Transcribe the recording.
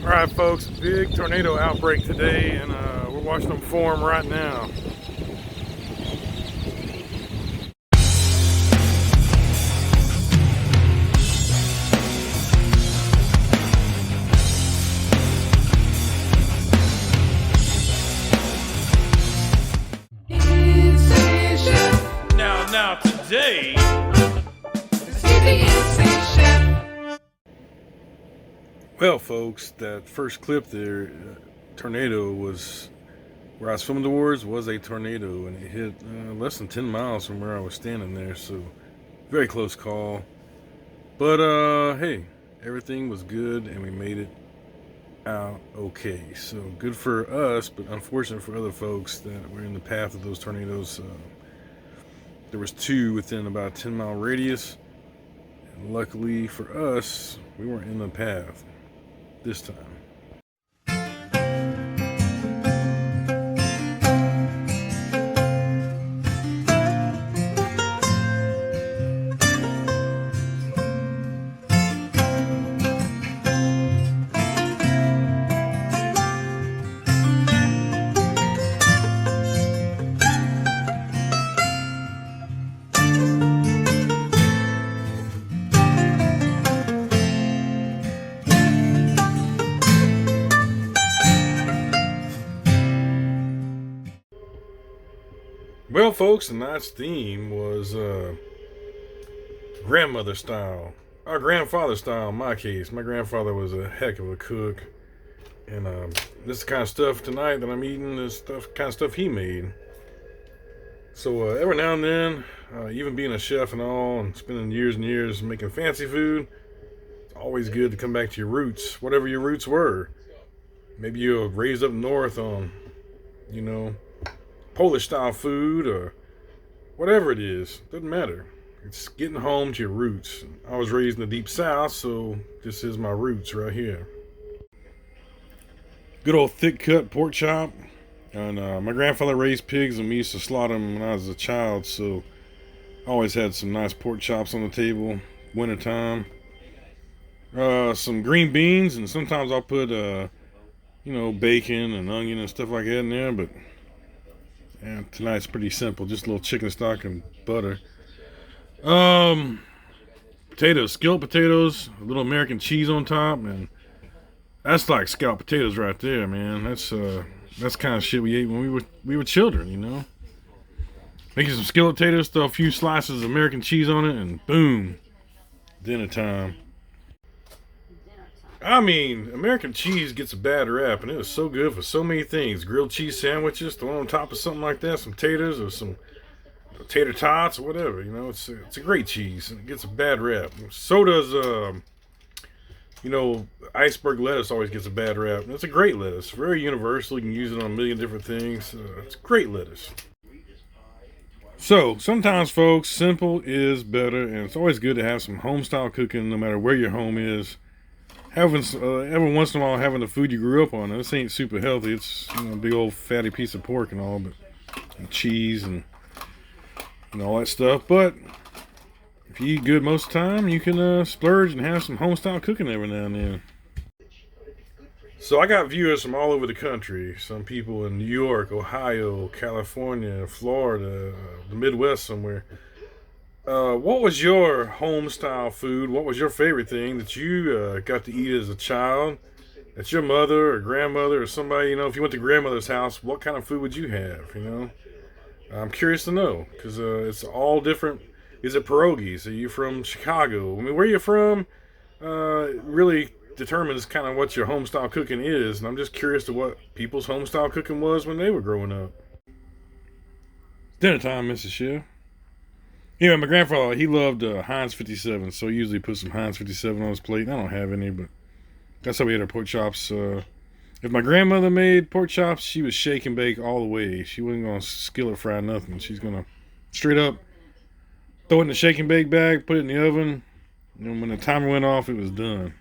Alright folks, big tornado outbreak today, and we're watching them form right now. Now today, well folks, that first clip there, tornado was where I was filming towards was a tornado, and it hit less than 10 miles from where I was standing there, so very close call. But hey, everything was good and we made it out okay. So good for us, but unfortunate for other folks that were in the path of those tornadoes. There was two within about a 10-mile radius, and luckily for us, we weren't in the path this time. Well, folks, tonight's theme was grandmother style, or grandfather style in my case. My grandfather was a heck of a cook, and this is the kind of stuff tonight that I'm eating, this kind of stuff he made. So every now and then, even being a chef and all, and spending years and years making fancy food, it's always good to come back to your roots, whatever your roots were. Maybe you were raised up north on, Polish style food or whatever it is, doesn't matter. It's getting home to your roots. I was raised in the deep south, so this is my roots right here. Good old thick cut pork chop. And my grandfather raised pigs, and we used to slaughter them when I was a child, so I always had some nice pork chops on the table wintertime. Some green beans, and sometimes I'll put bacon and onion and stuff like that in there, but and tonight's pretty simple, just a little chicken stock and butter. Potatoes, skilled potatoes, a little American cheese on top, and that's like scalloped potatoes right there, man. That's kind of shit we ate when we were children, Making some skilled potatoes, throw a few slices of American cheese on it, and boom, dinner time. I mean, American cheese gets a bad rap, and it was so good for so many things. Grilled cheese sandwiches, thrown on top of something like that, some taters or some tater tots or whatever. It's a great cheese, and it gets a bad rap. So does, iceberg lettuce always gets a bad rap. And it's a great lettuce, very universal. You can use it on a million different things. It's great lettuce. So, sometimes, folks, simple is better, and it's always good to have some home-style cooking no matter where your home is. Having every once in a while having the food you grew up on. This ain't super healthy. It's a big old fatty piece of pork and all, and cheese and all that stuff. But if you eat good most of the time, you can splurge and have some home style cooking every now and then. So I got viewers from all over the country. Some people in New York, Ohio, California, Florida, the Midwest somewhere. What was your home style food? What was your favorite thing that you got to eat as a child? That your mother or grandmother or somebody, if you went to grandmother's house, what kind of food would you have, I'm curious to know, because it's all different. Is it pierogies? Are you from Chicago? I mean, where you're from really determines kind of what your home style cooking is, and I'm just curious to what people's home style cooking was when they were growing up. Dinner time, Mrs. Shiv. Anyway, my grandfather, he loved Heinz 57, so he usually put some Heinz 57 on his plate. I don't have any, but that's how we ate our pork chops. If my grandmother made pork chops, she would shake and bake all the way. She wasn't going to skillet fry nothing. She's going to straight up throw it in the shake and bake bag, put it in the oven, and when the timer went off, it was done.